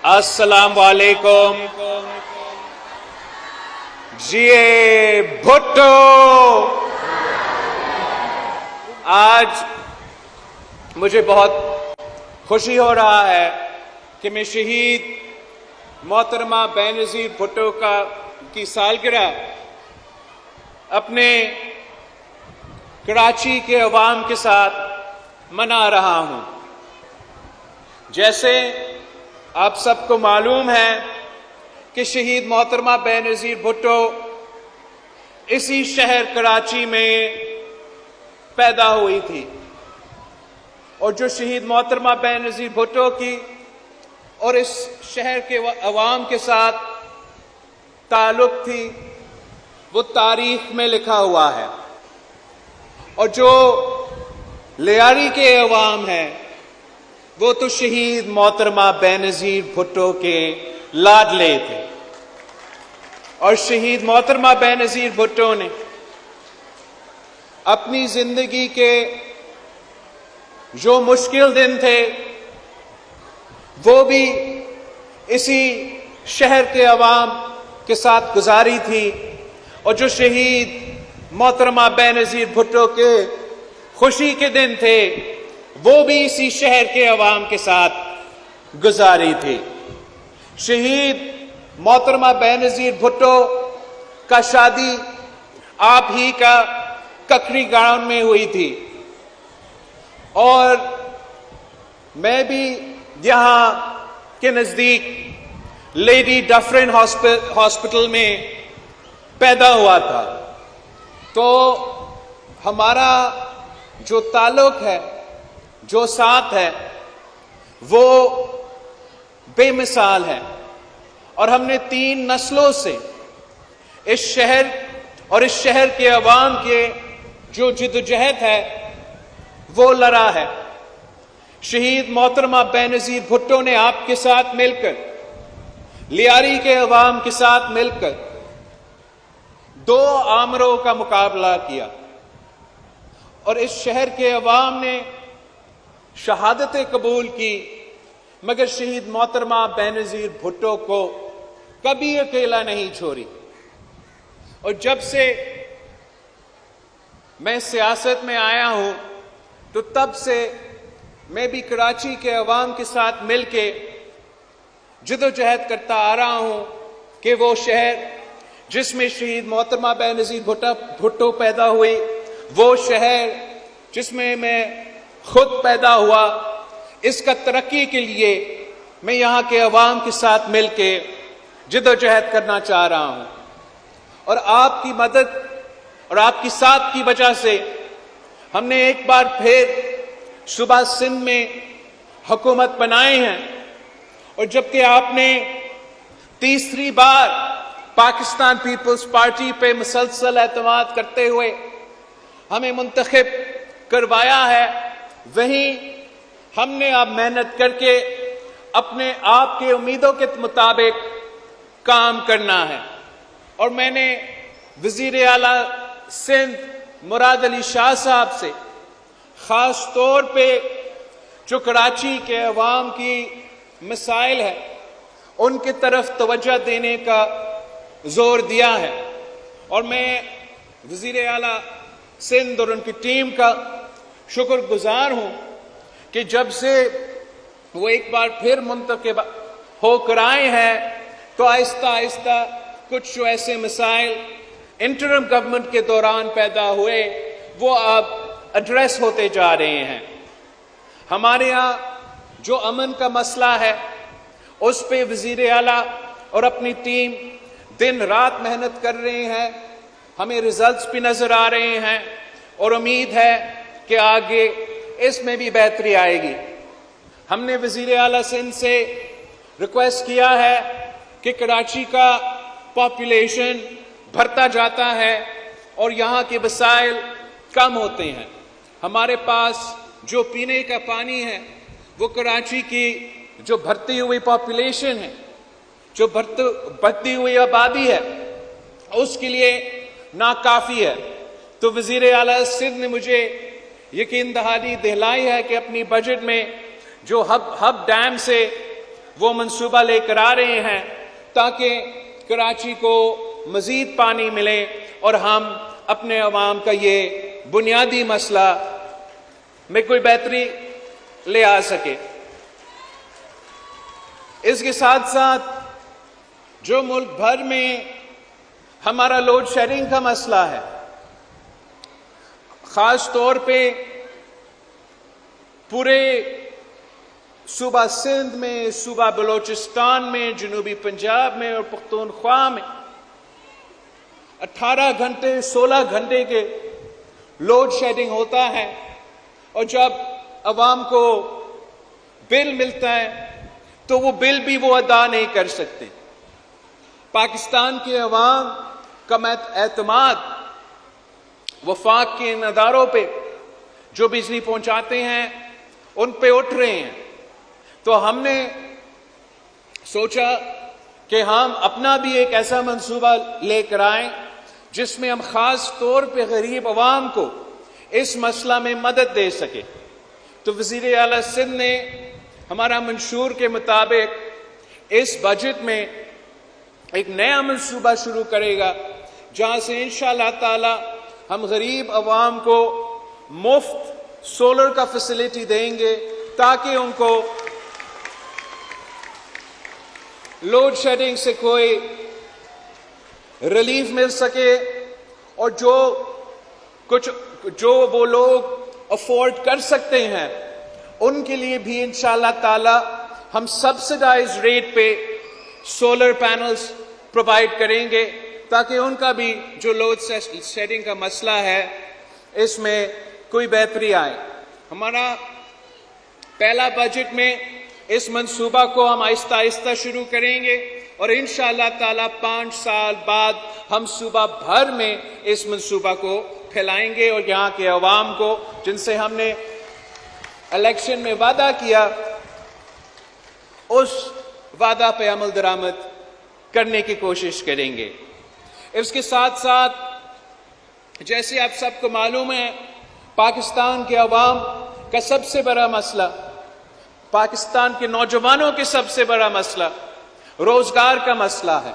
السلام علیکم جی بھٹو۔ آج مجھے بہت خوشی ہو رہا ہے کہ میں شہید محترمہ بینظیر بھٹو کی سالگرہ اپنے کراچی کے عوام کے ساتھ منا رہا ہوں۔ جیسے آپ سب کو معلوم ہے کہ شہید محترمہ بینظیر بھٹو اسی شہر کراچی میں پیدا ہوئی تھی، اور جو شہید محترمہ بینظیر بھٹو کی اور اس شہر کے عوام کے ساتھ تعلق تھی وہ تاریخ میں لکھا ہوا ہے، اور جو لیاری کے عوام ہیں وہ تو شہید محترمہ بینظیر بھٹو کے لاڈلے تھے، اور شہید محترمہ بینظیر بھٹو نے اپنی زندگی کے جو مشکل دن تھے وہ بھی اسی شہر کے عوام کے ساتھ گزاری تھی، اور جو شہید محترمہ بینظیر بھٹو کے خوشی کے دن تھے وہ بھی اسی شہر کے عوام کے ساتھ گزاری تھی۔ شہید محترمہ بینظیر بھٹو کا شادی آپ ہی کا ککری گراؤنڈ میں ہوئی تھی، اور میں بھی یہاں کے نزدیک لیڈی ڈفرن ہاسپٹل میں پیدا ہوا تھا۔ تو ہمارا جو تعلق ہے، جو ساتھ ہے، وہ بے مثال ہے، اور ہم نے 3 نسلوں سے اس شہر اور اس شہر کے عوام کے جو جدوجہد ہے وہ لڑا ہے۔ شہید محترمہ بینظیر بھٹو نے آپ کے ساتھ مل کر، لیاری کے عوام کے ساتھ مل کر 2 آمروں کا مقابلہ کیا، اور اس شہر کے عوام نے شہادتیں قبول کی، مگر شہید محترمہ بینظیر بھٹو کو کبھی اکیلا نہیں چھوڑی۔ اور جب سے میں سیاست میں آیا ہوں تو تب سے میں بھی کراچی کے عوام کے ساتھ مل کے جدوجہد کرتا آ رہا ہوں کہ وہ شہر جس میں شہید محترمہ بینظیر بھٹو پیدا ہوئی، وہ شہر جس میں میں خود پیدا ہوا، اس کا ترقی کے لیے میں یہاں کے عوام کے ساتھ مل کے جدوجہد کرنا چاہ رہا ہوں، اور آپ کی مدد اور آپ کی ساتھ کی وجہ سے ہم نے ایک بار پھر صوبہ سندھ میں حکومت بنائی ہے، اور جبکہ آپ نے تیسری بار پاکستان پیپلز پارٹی پہ مسلسل اعتماد کرتے ہوئے ہمیں منتخب کروایا ہے، وہیں ہم نے اب محنت کر کے اپنے آپ کے امیدوں کے مطابق کام کرنا ہے۔ اور میں نے وزیر اعلیٰ سندھ مراد علی شاہ صاحب سے خاص طور پہ جو کراچی کے عوام کی مسائل ہے ان کی طرف توجہ دینے کا زور دیا ہے، اور میں وزیر اعلیٰ سندھ اور ان کی ٹیم کا شکر گزار ہوں کہ جب سے وہ ایک بار پھر منتخب ہو کر آئے ہیں تو آہستہ آہستہ کچھ جو ایسے مسائل انٹرم گورنمنٹ کے دوران پیدا ہوئے وہ اب ایڈریس ہوتے جا رہے ہیں۔ ہمارے ہاں جو امن کا مسئلہ ہے اس پہ وزیر اعلیٰ اور اپنی ٹیم دن رات محنت کر رہے ہیں، ہمیں ریزلٹس بھی نظر آ رہے ہیں، اور امید ہے کہ آگے اس میں بھی بہتری آئے گی۔ ہم نے وزیر اعلیٰ سندھ سے ریکویسٹ کیا ہے کہ کراچی کا پاپولیشن بڑھتا جاتا ہے اور یہاں کے وسائل کم ہوتے ہیں۔ ہمارے پاس جو پینے کا پانی ہے وہ کراچی کی جو بڑھتی ہوئی پاپولیشن ہے، جو بڑھتی ہوئی آبادی ہے، اس کے لیے ناکافی ہے۔ تو وزیر اعلیٰ سندھ نے مجھے یقین دہانی دلائی ہے کہ اپنی بجٹ میں جو ہب ڈیم سے وہ منصوبہ لے کر آ رہے ہیں تاکہ کراچی کو مزید پانی ملے اور ہم اپنے عوام کا یہ بنیادی مسئلہ میں کوئی بہتری لے آ سکے۔ اس کے ساتھ ساتھ جو ملک بھر میں ہمارا لوڈ شیڈنگ کا مسئلہ ہے، خاص طور پہ پورے صوبہ سندھ میں، صوبہ بلوچستان میں، جنوبی پنجاب میں اور پختونخوا میں 18 گھنٹے 16 گھنٹے کے لوڈ شیڈنگ ہوتا ہے، اور جب عوام کو بل ملتا ہے تو وہ بل بھی وہ ادا نہیں کر سکتے۔ پاکستان کے عوام کا اعتماد وفاق کے ان اداروں پہ جو بجلی پہنچاتے ہیں ان پہ اٹھ رہے ہیں، تو ہم نے سوچا کہ ہم اپنا بھی ایک ایسا منصوبہ لے کر آئیں جس میں ہم خاص طور پہ غریب عوام کو اس مسئلہ میں مدد دے سکے۔ تو وزیر اعلیٰ سندھ نے ہمارا منشور کے مطابق اس بجٹ میں ایک نیا منصوبہ شروع کرے گا جہاں سے انشاءاللہ تعالی ہم غریب عوام کو مفت سولر کا فیسلٹی دیں گے تاکہ ان کو لوڈ شیڈنگ سے کوئی ریلیف مل سکے، اور جو وہ لوگ افورڈ کر سکتے ہیں ان کے لیے بھی انشاءاللہ تعالی ہم سبسڈائز ریٹ پہ سولر پینلز پرووائڈ کریں گے تاکہ ان کا بھی جو لوڈ شیڈنگ کا مسئلہ ہے اس میں کوئی بہتری آئے۔ ہمارا پہلا بجٹ میں اس منصوبہ کو ہم آہستہ آہستہ شروع کریں گے، اور انشاءاللہ تعالی 5 سال بعد ہم صوبہ بھر میں اس منصوبہ کو پھیلائیں گے، اور یہاں کے عوام کو جن سے ہم نے الیکشن میں وعدہ کیا اس وعدہ پہ عمل درآمد کرنے کی کوشش کریں گے۔ اس کے ساتھ ساتھ جیسے آپ سب کو معلوم ہے، پاکستان کے عوام کا سب سے بڑا مسئلہ، پاکستان کے نوجوانوں کے سب سے بڑا مسئلہ روزگار کا مسئلہ ہے،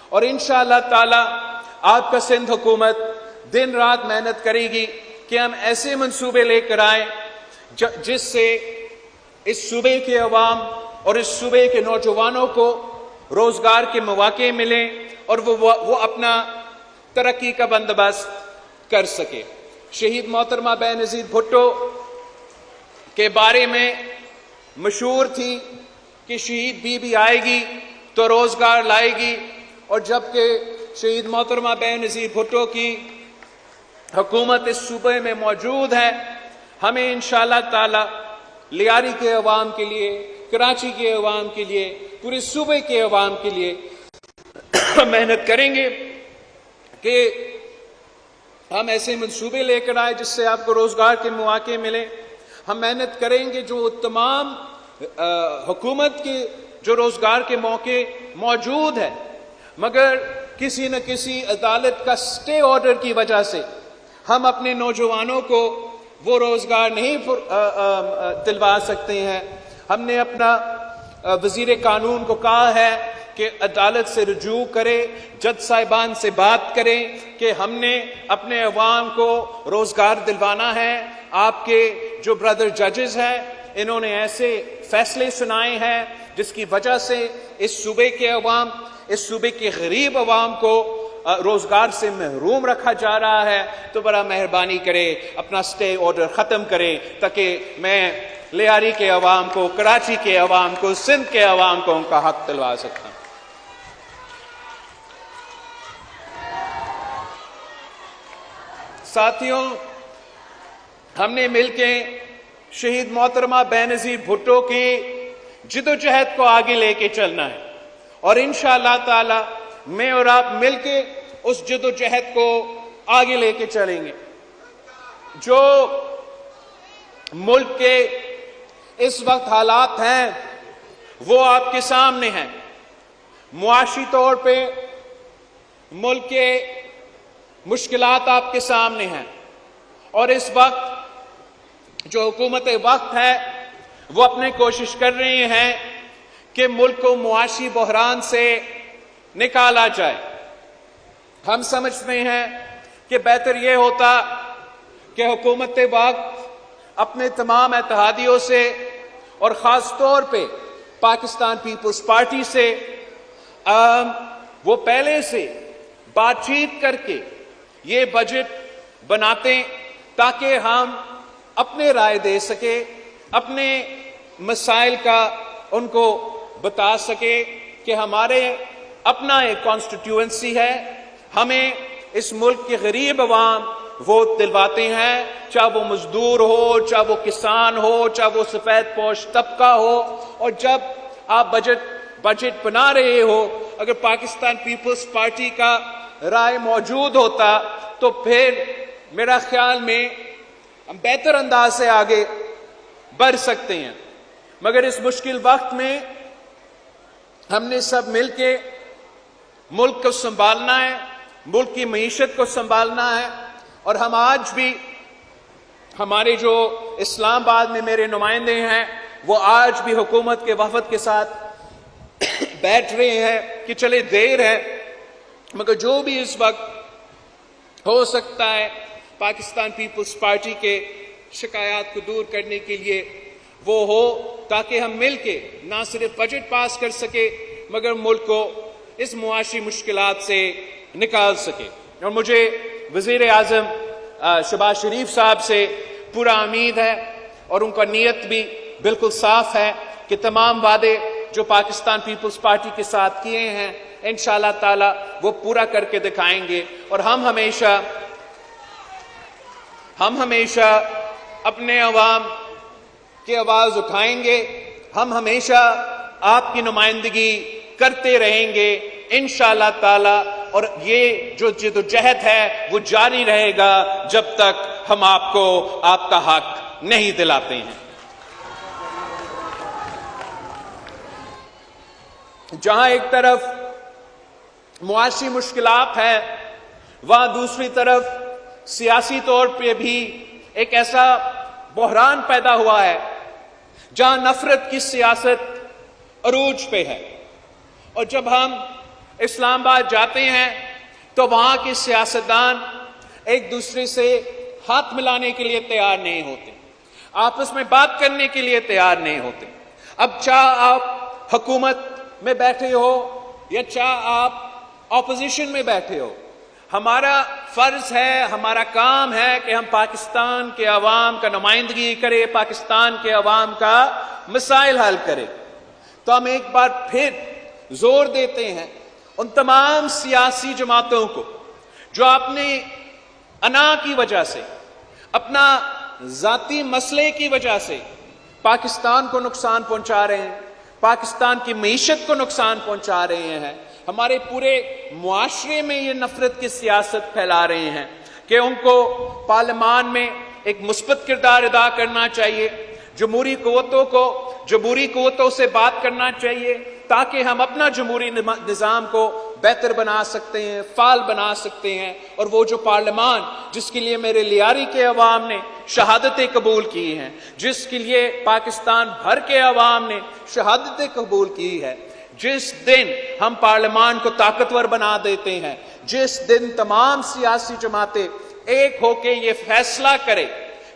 اور انشاءاللہ تعالی آپ کا سندھ حکومت دن رات محنت کرے گی کہ ہم ایسے منصوبے لے کر آئیں جس سے اس صوبے کے عوام اور اس صوبے کے نوجوانوں کو روزگار کے مواقع ملیں اور وہ اپنا ترقی کا بندوبست کر سکے۔ شہید محترمہ بے نظیر بھٹو کے بارے میں مشہور تھی کہ شہید بی بی آئے گی تو روزگار لائے گی، اور جبکہ شہید محترمہ بے نظیر بھٹو کی حکومت اس صوبے میں موجود ہے، ہمیں انشاءاللہ تعالی لیاری کے عوام کے لیے، کراچی کے عوام کے لیے، پورے صوبے کے عوام کے لیے محنت کریں گے کہ ہم ایسے منصوبے لے کر آئے جس سے آپ کو روزگار کے مواقع ملیں۔ ہم محنت کریں گے جو تمام حکومت کے جو روزگار کے موقع موجود ہے، مگر کسی نہ کسی عدالت کا سٹے آرڈر کی وجہ سے ہم اپنے نوجوانوں کو وہ روزگار نہیں دلوا سکتے ہیں۔ ہم نے اپنا وزیر قانون کو کہا ہے کہ عدالت سے رجوع کرے، جج صاحبان سے بات کریں کہ ہم نے اپنے عوام کو روزگار دلوانا ہے۔ آپ کے جو بردر ججز ہیں انہوں نے ایسے فیصلے سنائے ہیں جس کی وجہ سے اس صوبے کے عوام، اس صوبے کے غریب عوام کو روزگار سے محروم رکھا جا رہا ہے، تو بڑا مہربانی کرے اپنا سٹے آرڈر ختم کرے تاکہ میں لیاری کے عوام کو، کراچی کے عوام کو، سندھ کے عوام کو ان کا حق دلوا سکتا ہوں۔ ساتھیوں، ہم نے مل کے شہید محترمہ بے نظیر بھٹو کی جدوجہد کو آگے لے کے چلنا ہے، اور انشاءاللہ تعالی میں اور آپ مل کے اس جدوجہد کو آگے لے کے چلیں گے۔ جو ملک کے اس وقت حالات ہیں وہ آپ کے سامنے ہیں۔ معاشی طور پہ ملک کے مشکلات آپ کے سامنے ہیں، اور اس وقت جو حکومت وقت ہے وہ اپنے کوشش کر رہی ہیں کہ ملک کو معاشی بحران سے نکالا جائے۔ ہم سمجھتے ہیں کہ بہتر یہ ہوتا کہ حکومت وقت اپنے تمام اتحادیوں سے اور خاص طور پہ پاکستان پیپلز پارٹی سے وہ پہلے سے بات چیت کر کے یہ بجٹ بناتے تاکہ ہم اپنے رائے دے سکے، اپنے مسائل کا ان کو بتا سکے کہ ہمارے اپنا ایک کانسٹیٹیوئنسی ہے، ہمیں اس ملک کے غریب عوام ووٹ دلواتے ہیں، چاہے وہ مزدور ہو، چاہے وہ کسان ہو، چاہے وہ سفید پوش طبقہ ہو۔ اور جب آپ بجٹ بنا رہے ہو، اگر پاکستان پیپلز پارٹی کا رائے موجود ہوتا تو پھر میرا خیال میں ہم بہتر انداز سے آگے بڑھ سکتے ہیں۔ مگر اس مشکل وقت میں ہم نے سب مل کے ملک کو سنبھالنا ہے، ملک کی معیشت کو سنبھالنا ہے، اور ہم آج بھی ہمارے جو اسلام آباد میں میرے نمائندے ہیں وہ آج بھی حکومت کے وفد کے ساتھ بیٹھ رہے ہیں کہ چلے دیر ہے مگر جو بھی اس وقت ہو سکتا ہے پاکستان پیپلز پارٹی کے شکایات کو دور کرنے کے لیے وہ ہو، تاکہ ہم مل کے نہ صرف بجٹ پاس کر سکے مگر ملک کو اس معاشی مشکلات سے نکال سکے۔ اور مجھے وزیر اعظم شہباز شریف صاحب سے پورا امید ہے اور ان کا نیت بھی بالکل صاف ہے کہ تمام وعدے جو پاکستان پیپلز پارٹی کے ساتھ کیے ہیں انشاءاللہ تعالی وہ پورا کر کے دکھائیں گے، اور ہم ہمیشہ اپنے عوام کی آواز اٹھائیں گے، ہم ہمیشہ آپ کی نمائندگی کرتے رہیں گے انشاءاللہ تعالی، اور یہ جو جدوجہد ہے وہ جاری رہے گا جب تک ہم آپ کو آپ کا حق نہیں دلاتے ہیں۔ جہاں ایک طرف معاشی مشکلات ہیں وہاں دوسری طرف سیاسی طور پہ بھی ایک ایسا بحران پیدا ہوا ہے جہاں نفرت کی سیاست عروج پہ ہے، اور جب ہم اسلام آباد جاتے ہیں تو وہاں کے سیاستدان ایک دوسرے سے ہاتھ ملانے کے لیے تیار نہیں ہوتے، آپس میں بات کرنے کے لیے تیار نہیں ہوتے۔ اب چاہے آپ حکومت میں بیٹھے ہو یا چاہے آپ اپوزیشن میں بیٹھے ہو، ہمارا فرض ہے، ہمارا کام ہے کہ ہم پاکستان کے عوام کا نمائندگی کریں، پاکستان کے عوام کا مسائل حل کریں۔ تو ہم ایک بار پھر زور دیتے ہیں ان تمام سیاسی جماعتوں کو جو اپنے انا کی وجہ سے، اپنا ذاتی مسئلے کی وجہ سے پاکستان کو نقصان پہنچا رہے ہیں، پاکستان کی معیشت کو نقصان پہنچا رہے ہیں، ہمارے پورے معاشرے میں یہ نفرت کی سیاست پھیلا رہے ہیں، کہ ان کو پارلیمان میں ایک مثبت کردار ادا کرنا چاہیے، جمہوری قوتوں سے بات کرنا چاہیے تاکہ ہم اپنا جمہوری نظام کو بہتر بنا سکتے ہیں، فعال بنا سکتے ہیں، اور وہ جو پارلیمان جس کے لیے میرے لیاری کے عوام نے شہادتیں قبول کی ہیں، جس کے لیے پاکستان بھر کے عوام نے شہادتیں قبول کی ہے، جس دن ہم پارلیمان کو طاقتور بنا دیتے ہیں، جس دن تمام سیاسی جماعتیں ایک ہو کے یہ فیصلہ کرے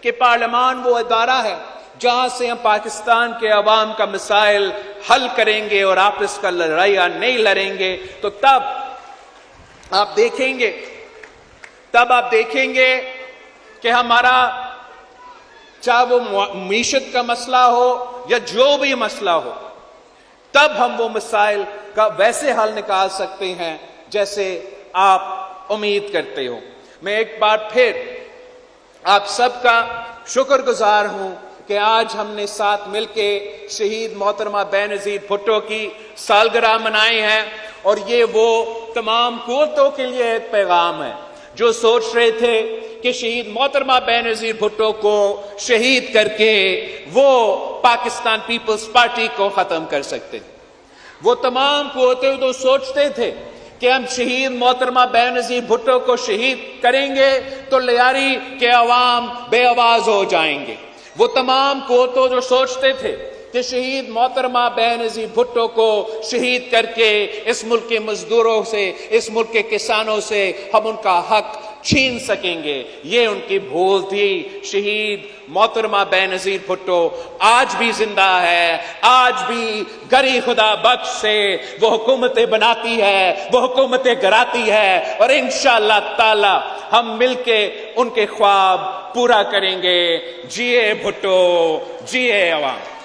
کہ پارلیمان وہ ادارہ ہے جہاں سے ہم پاکستان کے عوام کا مسائل حل کریں گے اور آپس کا لڑائیاں نہیں لڑیں گے، تو تب آپ دیکھیں گے کہ ہمارا چاہے وہ معیشت کا مسئلہ ہو یا جو بھی مسئلہ ہو، تب ہم وہ مسائل کا ویسے حل نکال سکتے ہیں جیسے آپ امید کرتے ہو۔ میں ایک بار پھر آپ سب کا شکر گزار ہوں کہ آج ہم نے ساتھ مل کے شہید محترمہ بے نظیر بھٹو کی سالگرہ منائے ہیں، اور یہ وہ تمام قوتوں کے لیے ایک پیغام ہے جو سوچ رہے تھے کہ شہید محترمہ بے نظیر بھٹو کو شہید کر کے وہ پاکستان پیپلز پارٹی کو ختم کر سکتے، وہ تمام قوتیں جو سوچتے تھے کہ ہم شہید محترمہ بے نظیر بھٹو کو شہید کریں گے تو لیاری کے عوام بے آواز ہو جائیں گے، وہ تمام قوتوں جو سوچتے تھے کہ شہید محترمہ بے نظیر بھٹو کو شہید کر کے اس ملک کے مزدوروں سے، اس ملک کے کسانوں سے ہم ان کا حق چھین سکیں گے۔ یہ ان کی بھول تھی۔ شہید محترمہ بے نظیر بھٹو آج بھی زندہ ہے، آج بھی گری خدا بخش سے وہ حکومتیں بناتی ہے، وہ حکومتیں گراتی ہے، اور انشاءاللہ تعالی ہم مل کے ان کے خواب پورا کریں گے۔ جیے بھٹو، جیے عوام۔